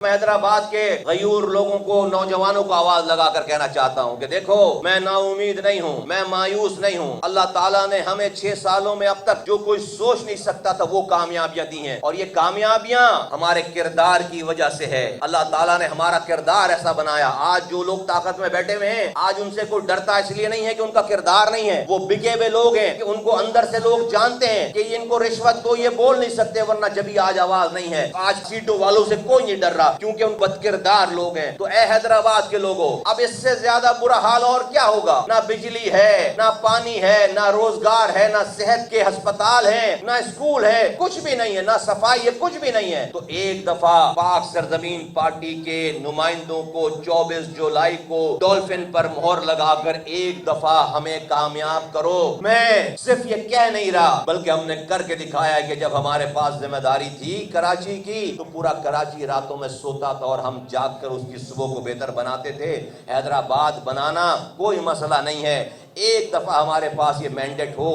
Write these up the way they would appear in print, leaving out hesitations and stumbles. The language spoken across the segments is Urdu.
میں حیدرآباد کے غیور لوگوں کو، نوجوانوں کو آواز لگا کر کہنا چاہتا ہوں کہ دیکھو، میں نا امید نہیں ہوں، میں مایوس نہیں ہوں۔ اللہ تعالیٰ نے ہمیں 6 سالوں میں اب تک جو کوئی سوچ نہیں سکتا تھا وہ کامیابیاں دی ہیں، اور یہ کامیابیاں ہمارے کردار کی وجہ سے ہے۔ اللہ تعالیٰ نے ہمارا کردار ایسا بنایا۔ آج جو لوگ طاقت میں بیٹھے ہوئے ہیں، آج ان سے کوئی ڈرتا اس لیے نہیں ہے کہ ان کا کردار نہیں ہے، وہ بکے ہوئے لوگ ہیں کہ ان کو اندر سے لوگ جانتے ہیں کہ ان کو رشوت دو، یہ بول نہیں سکتے، ورنہ جبھی آج آواز نہیں ہے۔ آج سیٹوں والوں سے کوئی نہیں ڈر رہا کیونکہ ان بد کردار لوگ ہیں۔ تو اے حیدرآباد کے لوگوں، اب اس سے زیادہ برا حال اور کیا ہوگا؟ نہ بجلی ہے، نہ پانی ہے، نہ روزگار ہے، نہ صحت کے ہسپتال ہیں، نہ اسکول ہے، کچھ بھی نہیں ہے، نہ صفائی ہے، کچھ بھی نہیں ہے۔ تو ایک دفعہ پاک سرزمین پارٹی کے نمائندوں کو 24 جولائی کو ڈولفن پر مہر لگا کر ایک دفعہ ہمیں کامیاب کرو۔ میں صرف یہ کہہ نہیں رہا بلکہ ہم نے کر کے دکھایا ہے کہ جب ہمارے پاس ذمہ داری تھی کراچی کی تو پورا کراچی راتوں میں سوتا تھا اور ہم جاگ کر اس کی صبح کو بہتر بناتے تھے۔ حیدرآباد بنانا کوئی مسئلہ نہیں ہے، ایک دفعہ ہمارے پاس یہ مینڈیٹ ہو،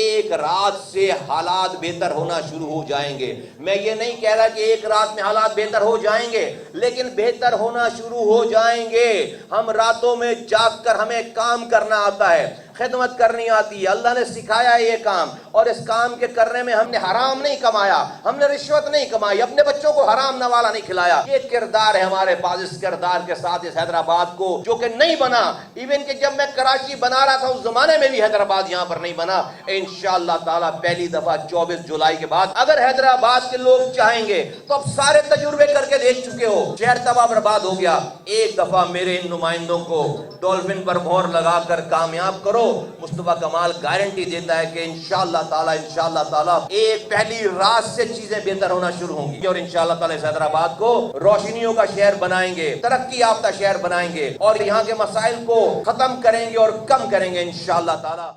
ایک رات سے حالات بہتر ہونا شروع ہو جائیں گے۔ میں یہ نہیں کہہ رہا کہ ایک رات میں حالات بہتر ہو جائیں گے، لیکن بہتر ہونا شروع ہو جائیں گے۔ ہم راتوں میں جاگ کر ہمیں کام کرنا آتا ہے، خدمت کرنی آتی ہے، اللہ نے سکھایا ہے یہ کام، اور اس کام کے کرنے میں ہم نے حرام نہیں کمایا، ہم نے رشوت نہیں کمائی، اپنے بچوں کو حرام نوالا نہیں کھلایا۔ یہ کردار ہے ہمارے پاس، اس کردار کے ساتھ اس حیدرآباد کو جو کہ نہیں بنا، ایون کہ جب میں کراچی بنا رہا تھا اس زمانے میں بھی حیدرآباد یہاں پر نہیں بنا۔ انشاءاللہ تعالیٰ پہلی دفعہ 24 جولائی کے بعد اگر حیدرآباد کے لوگ چاہیں گے تو اب سارے تجربے کر کے دیکھ چکے ہو، شہر تباہ برباد ہو گیا، ایک دفعہ میرے ان نمائندوں کو ڈولفن پر مہر لگا کر کامیاب کرو۔ مصطفیٰ کمال گارنٹی دیتا ہے کہ انشاءاللہ تعالیٰ ایک پہلی رات سے چیزیں بہتر ہونا شروع ہوں گی، اور انشاءاللہ تعالیٰ اس حیدرآباد کو روشنیوں کا شہر بنائیں گے، ترقی یافتہ شہر بنائیں گے، اور یہاں کے مسائل کو ختم کریں گے اور کم کریں گے انشاءاللہ تعالیٰ۔